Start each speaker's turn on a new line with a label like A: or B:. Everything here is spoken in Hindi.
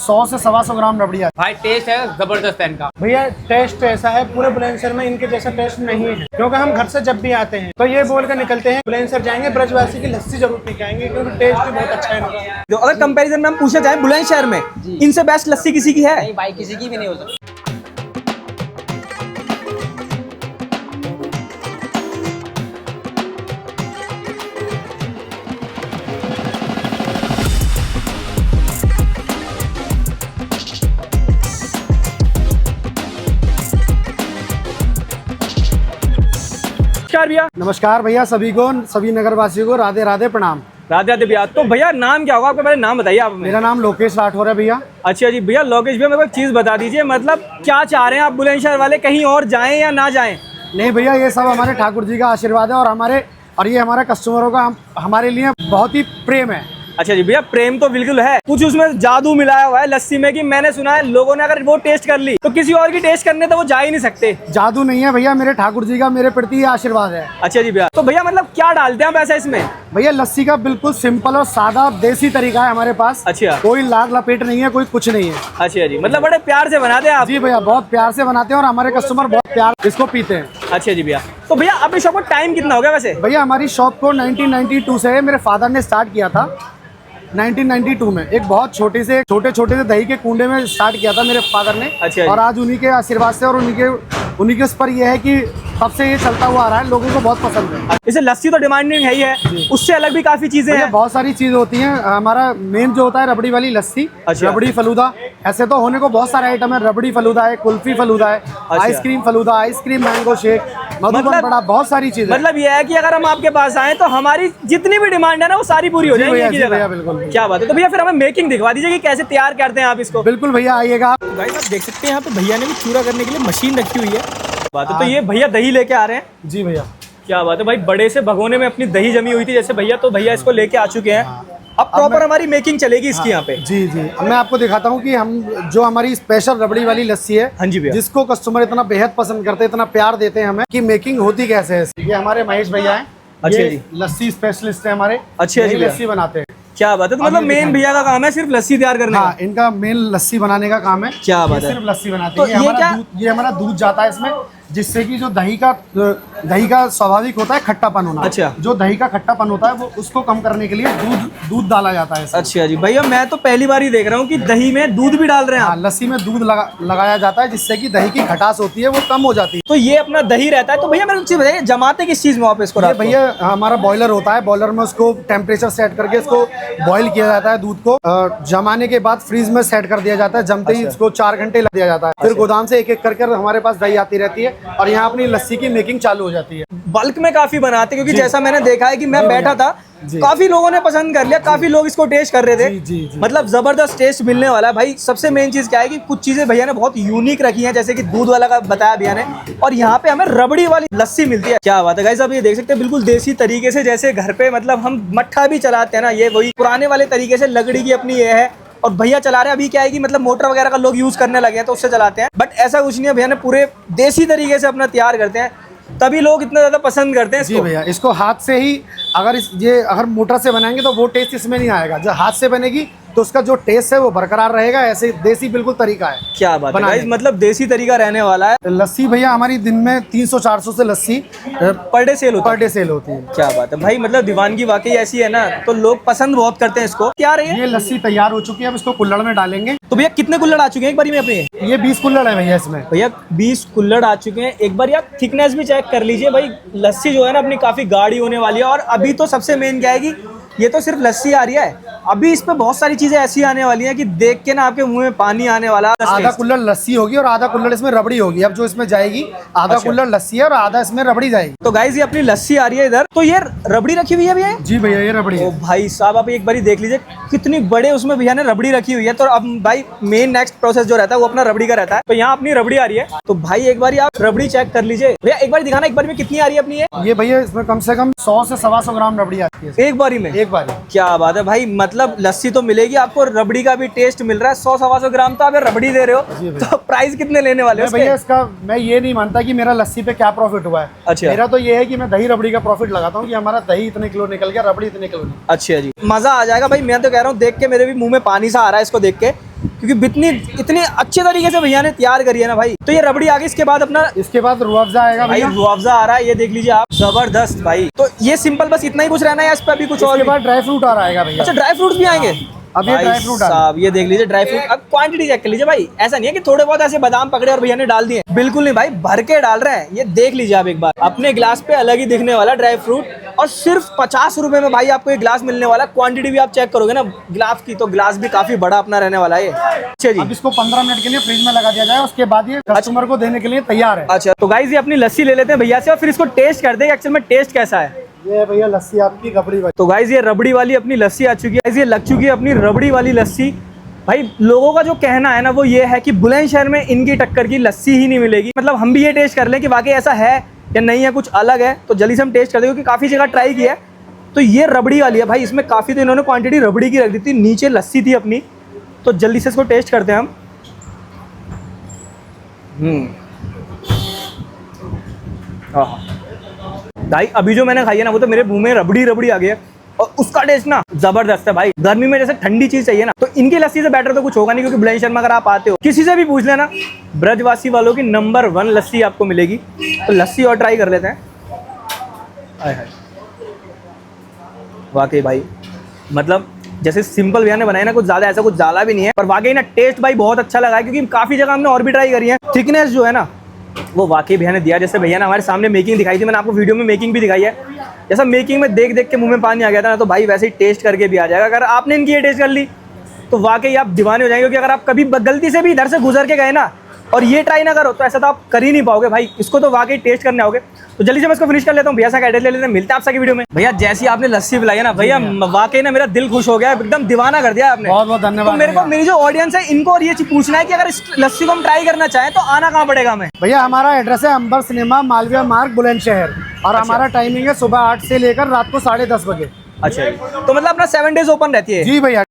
A: 100 से 125 ग्राम रबड़ी आती
B: भाई टेस्ट है जबरदस्त है इनका।
A: है। भैया टेस्ट ऐसा है, पूरे बुलंदशहर में इनके जैसा टेस्ट नहीं है, क्योंकि हम घर से जब भी आते हैं तो ये बोल कर निकलते हैं बुलंदशहर जाएंगे, ब्रजवासी की लस्सी जरूर पी के आएंगे, क्योंकि टेस्ट भी बहुत अच्छा है इनका।
C: जो अगर कंपैरिजन में हम पूछना चाहें बुलंदशहर में इनसे बेस्ट लस्सी किसी की है?
B: नहीं भाई किसी की भी नहीं हो सकती।
C: नमस्कार भैया।
A: नमस्कार भैया, सभी नगरवासियों को राधे राधे प्रणाम।
C: राधे राधे भैया। तो भैया नाम क्या होगा आपका, पहले नाम बताइए आप हमें।
A: मेरा नाम लोकेश राठौर है भैया।
C: अच्छा जी भैया, लोकेश भैया मेरे को एक चीज़ बता दीजिए, मतलब क्या चाह रहे हैं आप, बुलंदशहर वाले कहीं और जाएं या ना जाएं?
A: नहीं भैया, ये सब हमारे ठाकुर जी का आशीर्वाद है और ये हमारे कस्टमरों का हमारे लिए बहुत ही प्रेम है।
C: अच्छा जी भैया, प्रेम तो बिल्कुल है, कुछ उसमें जादू मिलाया हुआ है लस्सी में कि मैंने सुना है लोगों ने अगर वो टेस्ट कर ली तो किसी और की टेस्ट करने तो वो जा ही नहीं सकते।
A: जादू नहीं है भैया, मेरे ठाकुर जी का मेरे प्रति आशीर्वाद है।
C: अच्छा जी भैया, तो भैया मतलब क्या डालते हैं आप ऐसा इसमें?
A: भैया लस्सी का बिल्कुल सिंपल और सादा देसी तरीका है हमारे पास।
C: अच्छा।
A: कोई लाग लपेट नहीं है, कोई कुछ नहीं है।
C: अच्छा जी, मतलब बड़े प्यार से बनाते हैं आप?
A: जी भैया, बहुत प्यार से बनाते हैं और हमारे कस्टमर बहुत प्यार इसको पीते हैं।
C: अच्छा जी भैया, तो भैया अपनी शॉप को टाइम कितना हो गया वैसे?
A: भैया हमारी शॉप को 1992 से है, मेरे फादर ने स्टार्ट किया था 1992 में। एक बहुत छोटे से दही के कुंडे में स्टार्ट किया था मेरे फादर ने।
C: अच्छा।
A: और आज उन्हीं के आशीर्वाद से और उन्हीं के उस पर यह है कि तब से ये चलता हुआ आ रहा है, लोगों को बहुत पसंद है।
C: इसे लस्सी तो डिमांडिंग है ही है, उससे अलग भी काफी चीजें हैं।
A: बहुत सारी चीज होती हैं। हमारा मेन जो होता है रबड़ी वाली लस्सी।
C: अच्छा।
A: रबड़ी फलूदा, ऐसे तो होने को बहुत सारे आइटम है। रबड़ी फलूदा है, कुल्फी फलूदा है, ice cream falooda, ice cream mango shake, Madhuban बड़ा, बहुत सारी चीजें।
C: मतलब ये है कि अगर हम आपके पास आए तो हमारी जितनी भी डिमांड है ना वो सारी पूरी हो जाएगी एक ही जगह।
A: बिल्कुल।
C: क्या बात है। तो भैया फिर हमें मेकिंग दिखवा दीजिए कि कैसे तैयार करते हैं आप इसको।
A: बिल्कुल भैया, आइएगा।
C: गाइस आप देख सकते हैं यहाँ पे भैया ने भी चूरा करने के लिए मशीन रखी हुई है। बात है, तो ये भैया दही लेके आ रहे हैं।
A: जी भैया।
C: क्या बात है भाई, बड़े से भगोने में अपनी दही जमी हुई थी जैसे भैया, तो भैया इसको लेके आ चुके हैं। अब प्रॉपर हमारी मेकिंग चलेगी इसकी यहाँ पे।
A: जी जी, अब मैं आपको दिखाता हूँ कि हम जो हमारी स्पेशल रबड़ी वाली लस्सी है।
C: हाँ जी भैया।
A: जिसको कस्टमर इतना बेहद पसंद करते हैं, इतना प्यार देते हैं हमें, कि मेकिंग होती कैसे है। ये हमारे महेश भैया हैं।
C: अच्छा
A: ये
C: जी।
A: लस्सी स्पेशलिस्ट है हमारे।
C: अच्छा जी,
A: लस्सी बनाते हैं।
C: क्या बात है, तो मतलब मेन भैया का काम है सिर्फ लस्सी तैयार करना।
A: हाँ, इनका मेन लस्सी बनाने का काम है।
C: क्या बात है।
A: सिर्फ लस्सी बनाते
C: तो
A: हैं।
C: ये
A: ये हमारा दूध जाता है इसमें, जिससे कि जो दही का स्वाभाविक होता है खट्टापन होना।
C: अच्छा।
A: जो दही का खट्टापन होता है वो उसको कम करने के लिए दूध डाला जाता है इसमें।
C: अच्छा जी भैया, मैं तो पहली बार ही देख रहा हूँ कि दही में दूध भी डाल रहे हैं
A: हाँ,
C: आप।
A: लस्सी में दूध लगाया जाता है, जिससे कि दही की खटास होती है वो कम हो जाती है।
C: तो ये अपना दही रहता है। तो भैया मेरे को चीज़ बताइए, जमाते किस चीज़ में आप इसको?
A: ये भैया हमारा बॉयलर होता है, बॉयलर में उसको टेम्परेचर सेट करके इसको बॉईल किया जाता है दूध को। जमाने के बाद फ्रीज में सेट कर दिया जाता है। जमते ही इसको 4 घंटे लग दिया जाता है। फिर गोदाम से एक एक करके हमारे पास दही आती रहती है और यहाँ अपनी लस्सी की मेकिंग चालू हो जाती है।
C: बल्क में काफी बनाते हैं, क्योंकि जैसा मैंने देखा है कि मैं बैठा था, काफी लोगों ने पसंद कर लिया, काफी लोग इसको टेस्ट कर रहे थे।
A: जी।
C: मतलब जबरदस्त टेस्ट मिलने वाला है भाई। सबसे मेन चीज क्या है कि कुछ चीजें भैया ने बहुत यूनिक रखी हैं, जैसे कि दूध वाला का बताया भैया ने, और यहाँ पे हमें रबड़ी वाली लस्सी मिलती है। क्या बात है गाइस, आप ये देख सकते हैं बिल्कुल देसी तरीके से, जैसे घर पे मतलब हम मट्ठा भी चलाते हैं ना, ये वही पुराने वाले तरीके से लकड़ी की अपनी ये है। और भैया चला रहे हैं। अभी क्या है कि मतलब मोटर वगैरह का लोग यूज करने लगे हैं तो उससे चलाते हैं, बट ऐसा कुछ नहीं है। भैया ने पूरे देसी तरीके से अपना तैयार करते हैं, तभी लोग इतना ज्यादा पसंद करते हैं इसको।
A: जी भैया, इसको हाथ से ही अगर मोटर से बनाएंगे तो वो टेस्ट इसमें नहीं आएगा। जब हाथ से बनेगी तो उसका जो टेस्ट है वो बरकरार रहेगा। ऐसे देसी बिल्कुल तरीका है।
C: क्या बात है गाइस, मतलब देसी तरीका रहने वाला है।
A: लस्सी भैया हमारी दिन में 300-400 से लस्सी
C: पर डे सेल
A: होती है।
C: क्या बात है भाई, मतलब दीवानगी वाकई ऐसी है ना, तो लोग पसंद बहुत करते हैं इसको। क्या रही है
A: ये लस्सी तैयार हो चुकी है, अब इसको कुल्हड़ में डालेंगे।
C: तो भैया कितने कुल्हड़ आ चुके हैं एक बारी में अपने?
A: ये 20 कुल्हड़ है भैया इसमें।
C: भैया 20 कुल्हड़ आ चुके हैं। एक बार आप थिकनेस भी चेक कर लीजिए भाई। लस्सी जो है ना अपनी काफी गाढ़ी होने वाली है। और अभी तो सबसे मेन क्या है कि ये तो सिर्फ लस्सी आ रही है, अभी इस पे बहुत सारी चीजें ऐसी आने वाली हैं कि देख के ना आपके मुंह में पानी आने वाला।
A: आधा कुल्हड़ लस्सी होगी और आधा कुल्हड़ इसमें रबड़ी होगी। अब जो इसमें जाएगी आधा कुल्हड़ लस्सी है और आधा इसमें रबड़ी जाएगी।
C: तो गाइस ये अपनी लस्सी आ रही है इधर, तो ये रबड़ी रखी हुई है भैया।
A: जी भैया, ये रबड़ी है।
C: ओ भाई साहब, आप एक बारी देख लीजिए कितनी बड़े उसमें भैया ने रबड़ी रखी हुई है। तो अब भाई मेन नेक्स्ट प्रोसेस जो रहता है वो अपना रबड़ी का रहता है। तो यहाँ अपनी रबड़ी आ रही है, तो भाई एक बार आप रबड़ी चेक कर लीजिए। भैया एक बार दिखाना, एक बार में कितनी आ रही है अपनी
A: ये भैया इसमें कम से कम 100 से 125 ग्राम रबड़ी आती है
C: एक बारी में।
A: एक बारी।
C: क्या बात है भाई, मतलब लस्सी तो मिलेगी आपको, रबड़ी का भी टेस्ट मिल रहा है। 100-125 ग्राम तो आप रबड़ी दे रहे हो, तो प्राइस कितने लेने वाले हो
A: भैया? इसका मैं ये नहीं मानता कि मेरा लस्सी पे क्या प्रॉफिट हुआ है।
C: अच्छा।
A: मेरा तो ये है कि मैं दही रबड़ी का प्रॉफिट लगाता हूँ कि हमारा दही इतने किलो निकल गया, रबड़ी इतने किलो।
C: अच्छा जी, मजा आ जाएगा भाई। मैं तो कह रहा हूँ, देख के मेरे भी मुंह में पानी सा आ रहा है इसको देख के। क्योंकि इतनी अच्छे तरीके से भैया ने तैयार करी है ना भाई। तो ये रबड़ी आ गई, इसके बाद अपना
A: इसके बाद रूह अफ़ज़ा आएगा
C: भाई,
A: भैया।
C: रूह अफ़ज़ा आ रहा है, ये देख लीजिए आप, जबरदस्त भाई। तो ये सिंपल बस इतना ही कुछ रहना है या इस पे अभी कुछ और
A: इसके
C: भी?
A: बाद ड्राई फ्रूट आ रहा है भैया।
C: अच्छा, ड्राई फ्रूट्स भी आएंगे?
A: अब ये
C: भाई
A: ड्राई फ्रूट आ रहा है।
C: साहब, ये देख लीजिए ड्राई फ्रूट। अब क्वांटिटी चेक कर लीजिए भाई, ऐसा नहीं है कि थोड़े बहुत ऐसे बादाम पकड़े और भैया ने डाल दिए, बिल्कुल नहीं भाई, भर के डाल रहे हैं। ये देख लीजिए आप एक बार, अपने गिलास पे अलग ही दिखने वाला ड्राई फ्रूट, और सिर्फ 50 रुपए में भाई आपको एक गिलास मिलने वाला। क्वांटिटी भी आप चेक करोगे ना गिलास की, तो गिलास भी काफी बड़ा अपना रहने वाला है। अच्छा जी,
A: अब इसको 15 मिनट के लिए फ्रिज में लगा दिया जाए, उसके बाद ये कस्टमर को देने के लिए तैयार है।
C: अच्छा तो गाइस ये अपनी लस्सी ले लेते हैं भैया से और फिर इसको टेस्ट करते हैं एक्चुअल में टेस्ट कैसा है।
A: ये भैया लस्सी आपकी रबड़ी वाली।
C: तो गाइस ये रबड़ी वाली अपनी लस्सी आ चुकी है। ये लग चुकी है अपनी रबड़ी वाली लस्सी। भाई लोगों का जो कहना है ना वो ये है कि बुलंदशहर में इनकी टक्कर की लस्सी ही नहीं मिलेगी। मतलब हम भी ये टेस्ट कर लें कि वाकई ऐसा है या नहीं है, कुछ अलग है। तो जल्दी से हम टेस्ट कर दें, क्योंकि काफ़ी जगह ट्राई किया है। तो ये रबड़ी वाली है भाई, इसमें काफ़ी तो इन्होंने क्वांटिटी रबड़ी की रख दी थी, नीचे लस्सी थी अपनी। तो जल्दी से इसको टेस्ट करते हैं हम। भाई अभी जो मैंने खाई है ना वो तो मेरे मुंह में रबड़ी रबड़ी आ गई है, और उसका टेस्ट ना जबरदस्त है भाई। गर्मी में जैसे ठंडी चीज चाहिए ना, तो इनकी लस्सी से बेटर तो कुछ होगा नहीं, क्योंकि बुलंदशहर में अगर आप आते हो किसी से भी पूछ लेना, ब्रजवासी वालों की नंबर 1 लस्सी आपको मिलेगी। तो लस्सी और ट्राई कर लेते हैं। हाय हाय, वाकई भाई मतलब जैसे सिंपल भैया ने बनाया ना, कुछ ज़्यादा ऐसा कुछ ज़्यादा भी नहीं है, पर वाकई ना टेस्ट भाई बहुत अच्छा लगा है। क्योंकि काफ़ी जगह हमने और भी ट्राई करी है, थिकनेस जो है ना वो वाकई भैया ने दिया। जैसे भैया ने हमारे सामने मेकिंग दिखाई थी, मैंने आपको वीडियो में मेकिंग भी दिखाई है। जैसा मेकिंग में देख देख के मुंह में पानी आ गया था ना, तो भाई वैसे ही टेस्ट करके भी आ जाएगा। अगर आपने इनकी ये टेस्ट कर ली तो वाकई आप दीवाने हो जाएंगे। क्योंकि अगर आप कभी गलती से भी इधर से गुजर के गए ना और ये ट्राई ना करो तो ऐसा तो आप कर ही नहीं पाओगे भाई। इसको तो वाकई टेस्ट करने आओगे। तो जल्दी से मैं इसको फिनिश कर लेता हूँ, भैया सा एड्रेस ले लेते हैं, मिलते हैं आपसे वीडियो में। भैया जैसी आपने लस्सी पिलाई है ना भैया, वाकई ना मेरा दिल खुश हो गया, एकदम दीवाना कर दिया आपने।
A: बहुत बहुत धन्यवाद।
C: तो मेरे को मेरी जो ऑडियंस है इनको और ये चीज पूछना है कि अगर इस लस्सी को हम ट्राई करना चाहें तो आना कहाँ पड़ेगा हमें?
A: भैया हमारा एड्रेस है अंबर सिनेमा, मालवीय मार्ग, बुलंदशहर, और हमारा टाइमिंग है सुबह 8 से लेकर रात को 10:30 बजे।
C: अच्छा, तो मतलब अपना 7 डेज ओपन रहती है?
A: जी भैया।